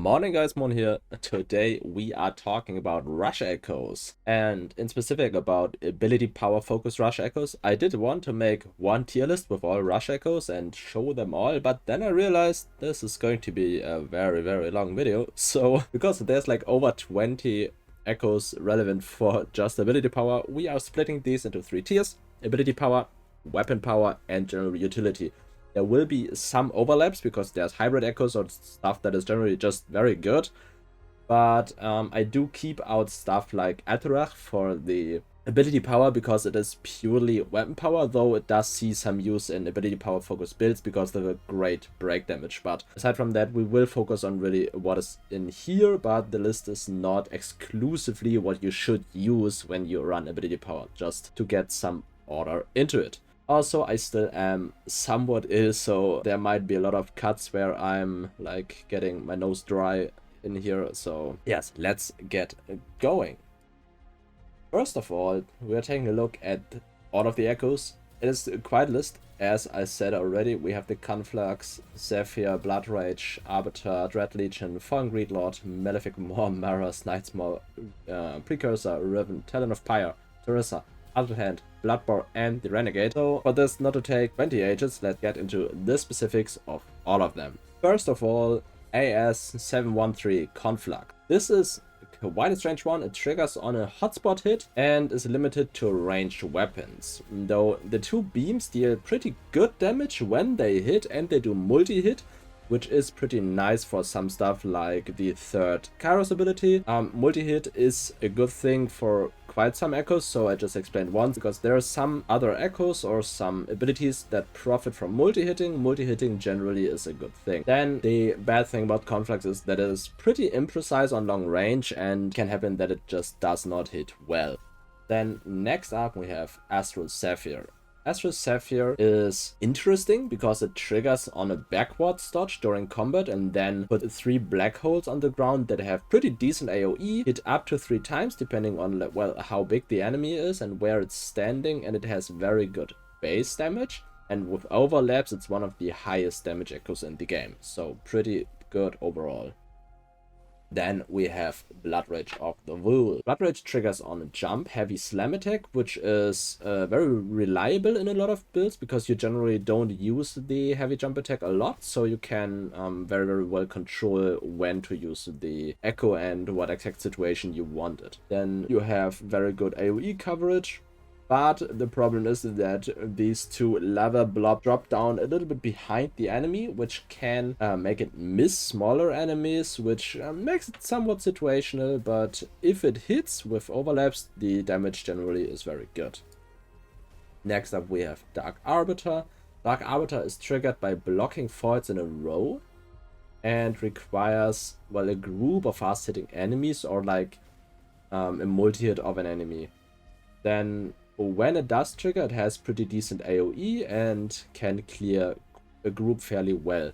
Morning guys, Moorhuhn here. Today we are talking about rush echoes, and in specific about ability power focused rush echoes. I did want to make one tier list with all rush echoes and show them all, but then I realized this is going to be a very long video. So because there's like over 20 echoes relevant for just ability power, we are splitting these into 3 tiers: ability power, weapon power, and general utility. There will be some overlaps because there's hybrid echoes or stuff that is generally just very good, but I do keep out stuff like Atarach for the ability power because it is purely weapon power, though it does see some use in ability power focused builds because they have a great break damage. But aside from that, we will focus on really what is in here, but the list is not exclusively what you should use when you run ability power, just to get some order into it. Also, I still am somewhat ill, so there might be a lot of cuts where I'm like getting my nose dry in here. So yes, let's get going. First of all, we are taking a look at all of the echoes. It is quite a list. As I said already, we have the CONFLUX, Zephyr, Bloodrage, Arbiter, Dread Legion, Fallen Greedlord, Malefic Maw, Maras, Knight's Maw, Precursor, Ryv'n, Talon of Pyre, Teryssa, Argent Hand, Bloodbore, and the Renegade. So for this not to take 20 ages, let's get into the specifics of all of them. First of all, AS713 CONFLUX. This is quite a strange one. It triggers on a hotspot hit and is limited to ranged weapons. Though the two beams deal pretty good damage when they hit, and they do multi-hit, which is pretty nice for some stuff like the third Kairos ability. Multi-hit is a good thing for quite some echoes, so I just explained once, because there are some other echoes or some abilities that profit from multi-hitting. Multi-hitting generally is a good thing. Then the bad thing about CONFLUX is that it is pretty imprecise on long range, and can happen that it just does not hit well. Then next up we have Astral Zephyr. Astral Zephyr is interesting because it triggers on a backwards dodge during combat and then put 3 black holes on the ground that have pretty decent AoE, hit up to 3 times depending on, well, how big the enemy is and where it's standing, and it has very good base damage, and with overlaps it's one of the highest damage echoes in the game, so pretty good overall. Then we have Bloodrage of Vuul. Bloodrage triggers on a jump heavy slam attack, which is very reliable in a lot of builds because you generally don't use the heavy jump attack a lot, so you can very well control when to use the echo and what exact situation you want it. Then you have very good AoE coverage, but the problem is that these 2 lava blob drop down a little bit behind the enemy, which can make it miss smaller enemies, which makes it somewhat situational, but if it hits with overlaps, the damage generally is very good. Next up we have Dark Arbiter. Dark Arbiter is triggered by blocking foils in a row and requires, well, a group of fast hitting enemies or like a multi-hit of an enemy. Then when it does trigger, it has pretty decent AoE and can clear a group fairly well.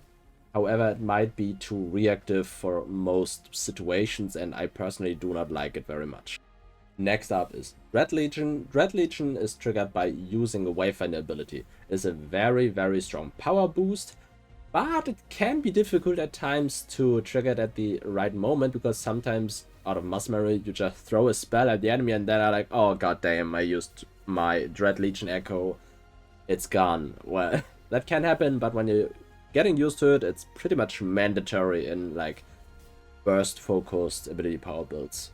However, it might be too reactive for most situations, and I personally do not like it very much. Next up is Dread Legion. Dread Legion is triggered by using a Wayfinder ability. It is a very strong power boost, but it can be difficult at times to trigger it at the right moment, because sometimes out of muscle memory you just throw a spell at the enemy and then are like, oh god damn, I used my Dread Legion echo, it's gone. Well, that can happen, but when you're getting used to it, it's pretty much mandatory in like burst focused ability power builds.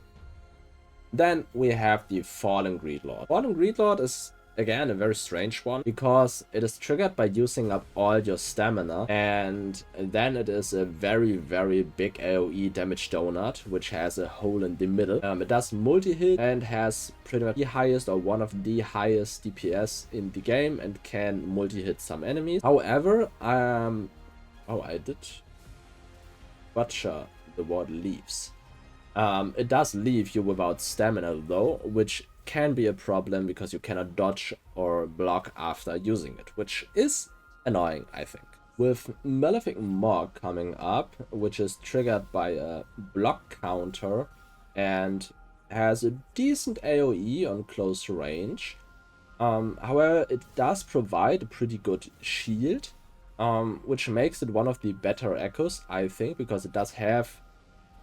Then we have the Fallen Greedlord. Fallen Greedlord is again a very strange one because it is triggered by using up all your stamina, and then it is a very big AoE damage donut which has a hole in the middle. It does multi-hit and has pretty much the highest or one of the highest DPS in the game and can multi-hit some enemies. However, I did butcher the word leaves. It does leave you without stamina though, which can be a problem because you cannot dodge or block after using it, which is annoying, I think. With Malefic Maw coming up, which is triggered by a block counter and has a decent AoE on close range. However, it does provide a pretty good shield, which makes it one of the better echoes, I think, because it does have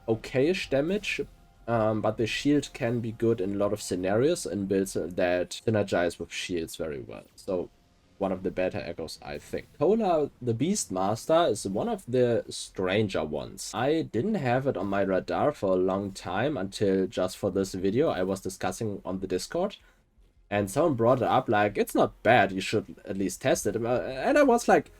okayish damage, but the shield can be good in a lot of scenarios and builds that synergize with shields very well. So one of the better echoes, I think. Kolaar the Beastmaster is one of the stranger ones. I didn't have it on my radar for a long time until just for this video I was discussing on the Discord. And someone brought it up like, it's not bad, you should at least test it. And I was like,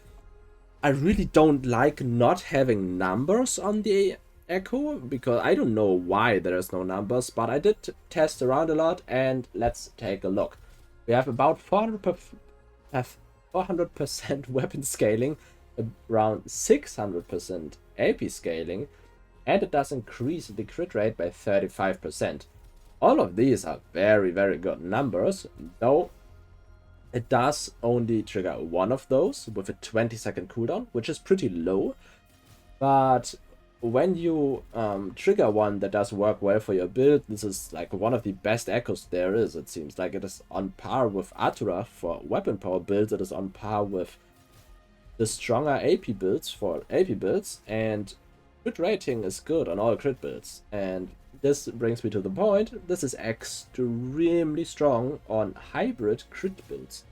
I really don't like not having numbers on the Echo, because I don't know why there's no numbers, but I did test around a lot, and let's take a look. We have about 400% weapon scaling, around 600% AP scaling, and it does increase the crit rate by 35%. All of these are very, very good numbers, though it does only trigger one of those with a 20-second cooldown, which is pretty low. But when you trigger one that does work well for your build, this is like one of the best echoes there is. It seems like it is on par with Atura for weapon power builds. It is on par with the stronger AP builds for AP builds, and crit rating is good on all crit builds. And this brings me to the point, this is extremely strong on hybrid crit builds.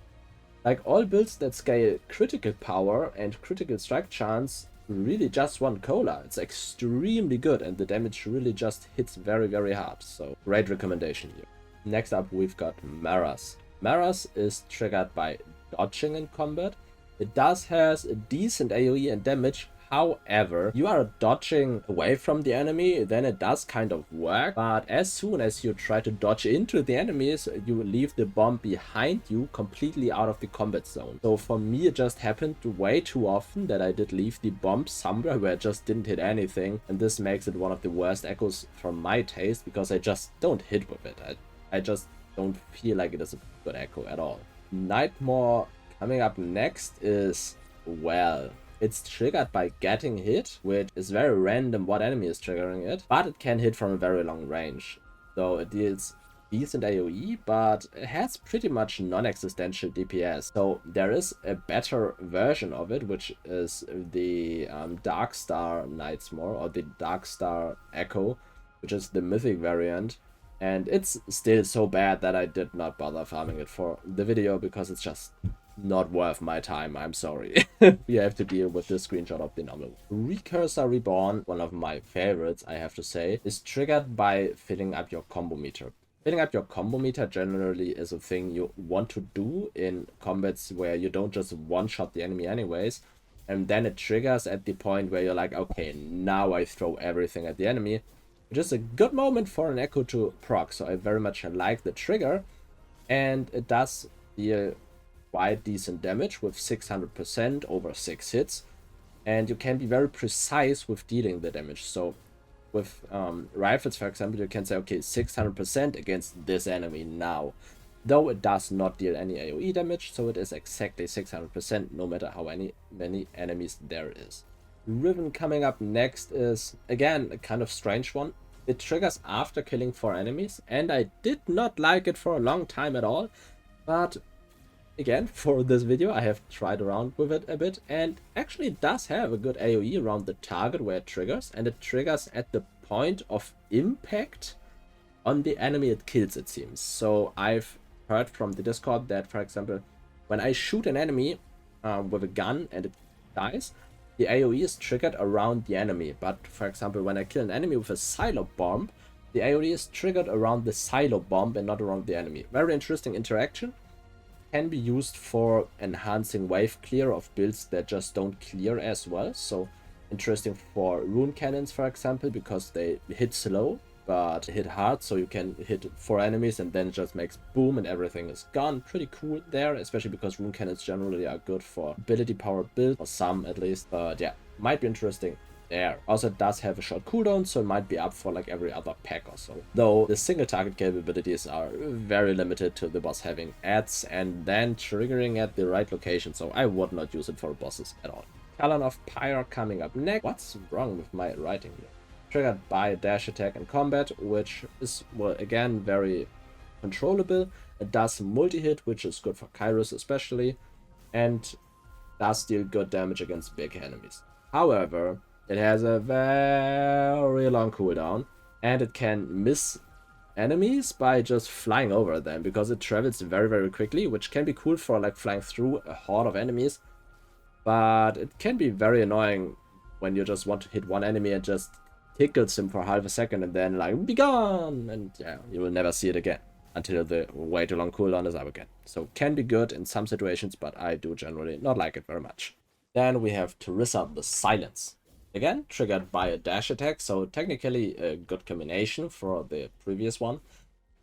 Like all builds that scale critical power and critical strike chance really just want Kolaar. It's extremely good, and the damage really just hits very, very hard. So great recommendation here. Next up we've got Maras. Maras is triggered by dodging in combat. It does has a decent AoE and damage. However, you are dodging away from the enemy, then it does kind of work, but as soon as you try to dodge into the enemies, you leave the bomb behind you completely out of the combat zone. So for me, it just happened way too often that I did leave the bomb somewhere where it just didn't hit anything, and this makes it one of the worst echoes from my taste, because I just don't hit with it. I just don't feel like it is a good echo at all. Nightmare coming up next is, well, it's triggered by getting hit, which is very random what enemy is triggering it, but it can hit from a very long range. So it deals decent AoE, but it has pretty much non-existential DPS. So there is a better version of it, which is the Darkstar Nightmare, or the Darkstar Echo, which is the mythic variant. And it's still so bad that I did not bother farming it for the video, because it's just not worth my time, I'm sorry. You have to deal with this screenshot of the normal. Precursor Reborn, one of my favorites, I have to say, is triggered by filling up your combo meter. Filling up your combo meter generally is a thing you want to do in combats where you don't just one-shot the enemy anyways, and then it triggers at the point where you're like, okay, now I throw everything at the enemy, which is a good moment for an echo to proc. So I very much like the trigger, and it does deal quite decent damage with 600% over 6 hits, and you can be very precise with dealing the damage. So with rifles, for example, you can say, okay, 600% against this enemy now, though it does not deal any AoE damage, so it is exactly 600% no matter how many enemies there is. Ryv'n coming up next is, again, a kind of strange one. It triggers after killing 4 enemies, and I did not like it for a long time at all, but again, for this video, I have tried around with it a bit, and actually it does have a good AoE around the target where it triggers, and it triggers at the point of impact on the enemy it kills, it seems. So I've heard from the Discord that, for example, when I shoot an enemy with a gun and it dies, the AoE is triggered around the enemy. But for example, when I kill an enemy with a silo bomb, the AoE is triggered around the silo bomb and not around the enemy. Very interesting interaction. Can be used for enhancing wave clear of builds that just don't clear as well. So interesting for rune cannons, for example, because they hit slow but hit hard, so you can hit 4 enemies and then it just makes boom and everything is gone. Pretty cool there, especially because rune cannons generally are good for ability power build, or some at least. But yeah, might be interesting there. Also, it does have a short cooldown, so it might be up for like every other pack or so. Though the single target capabilities are very limited to the boss having adds and then triggering at the right location, so I would not use it for bosses at all. Talon of Pyre coming up next. What's wrong with my writing here? Triggered by a dash attack in combat, which is, well, again, very controllable. It does multi-hit, which is good for Kairos especially, and does deal good damage against big enemies. However, It has a very long cooldown, and it can miss enemies by just flying over them because it travels very, very quickly, which can be cool for like flying through a horde of enemies. But it can be very annoying when you just want to hit one enemy and just tickles him for half a second and then like, be gone! And yeah, you will never see it again until the way too long cooldown is up again. So can be good in some situations, but I do generally not like it very much. Then we have Teryssa the Silence. Again, triggered by a dash attack, so technically a good combination for the previous one.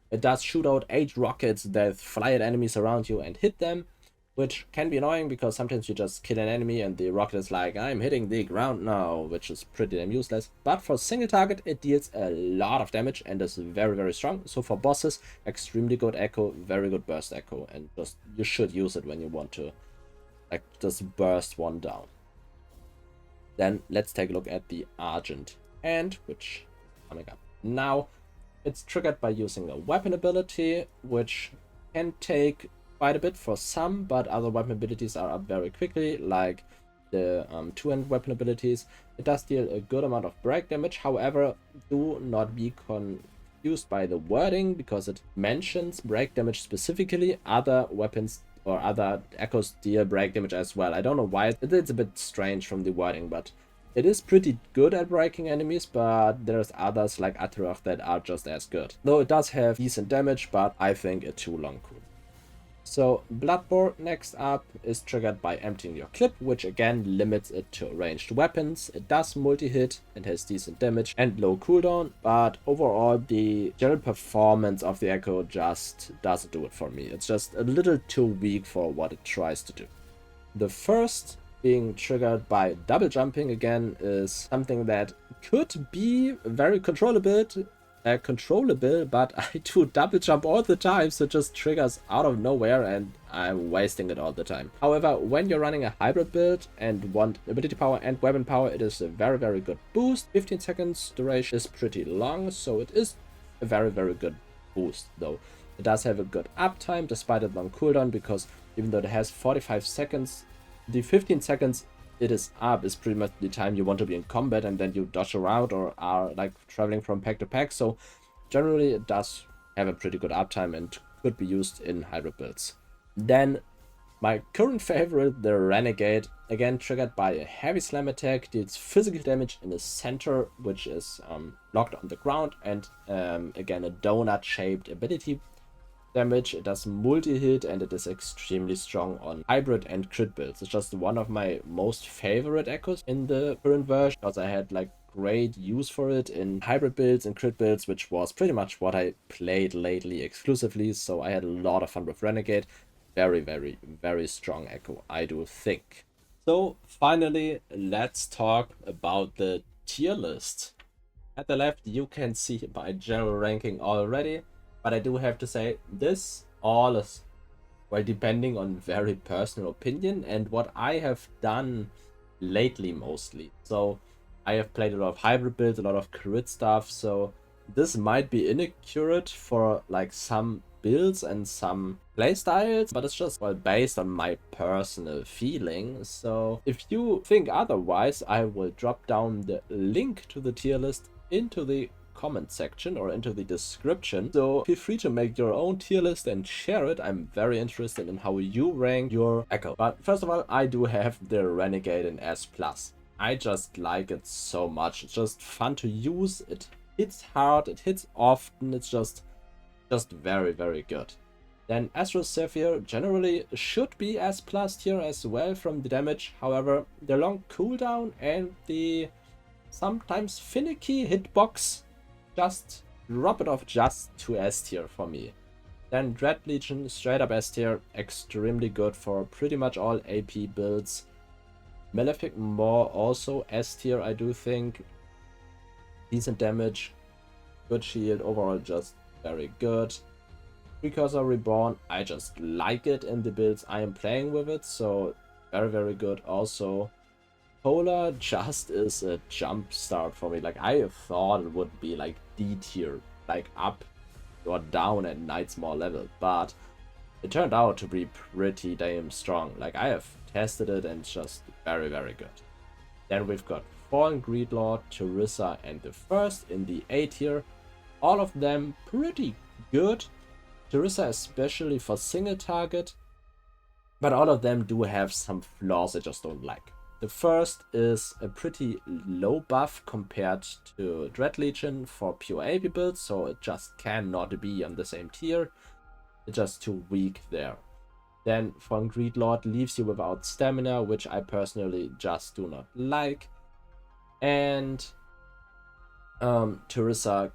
It does shoot out 8 rockets that fly at enemies around you and hit them, which can be annoying because sometimes you just kill an enemy and the rocket is like, I'm hitting the ground now, which is pretty damn useless. But for single target, it deals a lot of damage and is very, very strong. So for bosses, extremely good echo, very good burst echo, and just you should use it when you want to like just burst one down. Then let's take a look at the Argent Hand, which is coming up now. It's triggered by using a weapon ability, which can take quite a bit for some, but other weapon abilities are up very quickly, like the two-hand weapon abilities. It does deal a good amount of break damage, however, do not be confused by the wording, because it mentions break damage specifically. Other weapons or other echoes deal break damage as well. I don't know why. It's a bit strange from the wording, but it is pretty good at breaking enemies, but there's others like Atroth that are just as good. Though it does have decent damage, but I think it's too long cool. So Bloodbore next up is triggered by emptying your clip, which again limits it to ranged weapons. It does multi-hit and has decent damage and low cooldown, but overall the general performance of the echo just doesn't do it for me. It's just a little too weak for what it tries to do. The first being triggered by double jumping again is something that could be very controllable, but I do double jump all the time, so it just triggers out of nowhere and I'm wasting it all the time. However, when you're running a hybrid build and want ability power and weapon power, it is a very, very good boost. 15 seconds duration is pretty long, so it is a very, very good boost, though it does have a good uptime despite a long cooldown, because even though it has 45 seconds, the 15 seconds it is up is pretty much the time you want to be in combat, and then you dodge around or are like traveling from pack to pack. So generally it does have a pretty good uptime and could be used in hybrid builds. Then my current favorite, the Renegade, again triggered by a heavy slam attack, deals physical damage in the center, which is locked on the ground, and again a donut shaped ability damage. It does multi-hit and it is extremely strong on hybrid and crit builds. It's just one of my most favorite echoes in the current version, because I had like great use for it in hybrid builds and crit builds, which was pretty much what I played lately exclusively. So I had a lot of fun with Renegade. Very, very, very strong echo, I do think. So finally, let's talk about the tier list. At the left, you can see my general ranking already. But I do have to say, this all is, well, depending on very personal opinion and what I have done lately mostly. So I have played a lot of hybrid builds, a lot of crit stuff, so this might be inaccurate for like some builds and some playstyles, but it's just, well, based on my personal feeling. So if you think otherwise, I will drop down the link to the tier list into the comment section or into the description, so feel free to make your own tier list and share it. I'm very interested in how you rank your echo. But first of all, I do have the Renegade in S+. I just like it so much. It's just fun to use. It hits hard, it hits often, it's just very, very good. Then Astral Zephyr generally should be S+ tier as well from the damage. However, the long cooldown and the sometimes finicky hitbox just drop it off just to S tier for me. Then Dread Legion, straight up S tier, extremely good for pretty much all AP builds. Malefic Maw also S tier, I do think. Decent damage, good shield, overall just very good. Precursor Reborn, I just like it in the builds I am playing with it, so very, very good also. Kolaar just is a jump start for me. Like, I thought it would be like D tier, like up or down at Knight's Maw level, but it turned out to be pretty damn strong. Like, I have tested it and it's just very, very good. Then we've got Fallen Greedlord, Teryssa, and the first in the A tier. All of them pretty good. Teryssa especially for single target, but all of them do have some flaws I just don't like. The first is a pretty low buff compared to Dread Legion for pure AP builds, so it just cannot be on the same tier. It's just too weak there. Then Fallen Greedlord leaves you without stamina, which I personally just do not like. And Teryssa,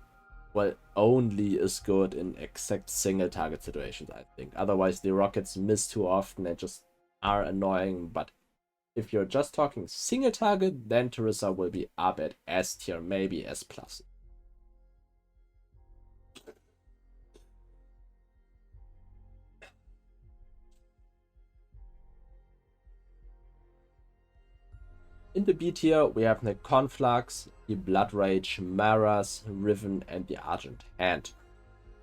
well, only is good in exact single target situations, I think. Otherwise, the rockets miss too often and just are annoying. But if you're just talking single target, then Teryssa will be up at S tier, maybe S+. In the B tier, we have the CONFLUX, the Bloodrage, Maras, Ryv'n, and the Argent Hand.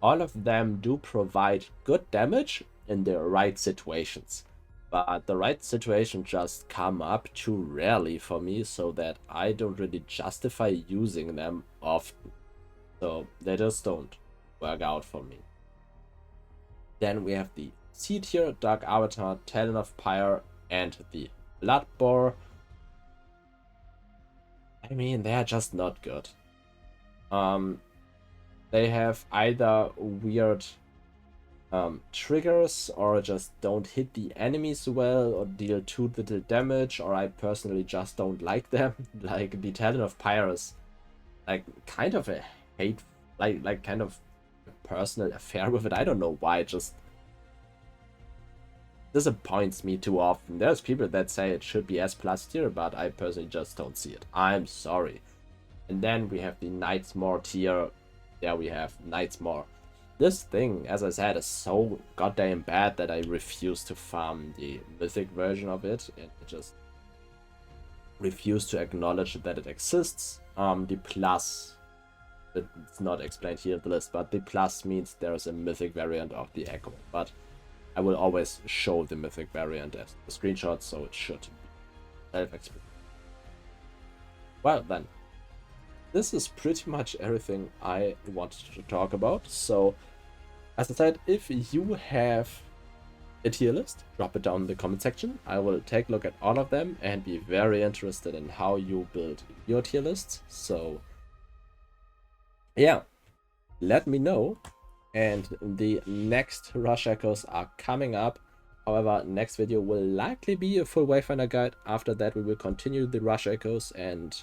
All of them do provide good damage in the right situations, but the right situation just come up too rarely for me, so that I don't really justify using them often. So they just don't work out for me. Then we have the C tier, Dark Arbiter, Talon of Pyre, and the Bloodbore. I mean, they are just not good. They have either weird triggers, or just don't hit the enemies well, or deal too little damage, or I personally just don't like them. Like the Talon of Pyre is like kind of a hate, like kind of a personal affair with it. I don't know why, it just disappoints me too often. There's people that say it should be S+ tier, but I personally just don't see it. I'm sorry. And then we have the Knight's Maw tier. There we have Knight's Maw. This thing, as I said, is so goddamn bad that I refuse to farm the mythic version of it, and I just refuse to acknowledge that it exists. The plus, it's not explained here in the list, but the plus means there's a mythic variant of the Echo, but I will always show the mythic variant as a screenshot, so it should be self-explanatory. Well then, this is pretty much everything I wanted to talk about. So, as I said, if you have a tier list, drop it down in the comment section. I will take a look at all of them and be very interested in how you build your tier lists. So, yeah, let me know. And the next Rush Echoes are coming up. However, next video will likely be a full Wayfinder guide. After that, we will continue the Rush Echoes and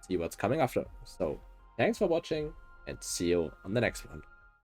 see what's coming after. So, thanks for watching and see you on the next one.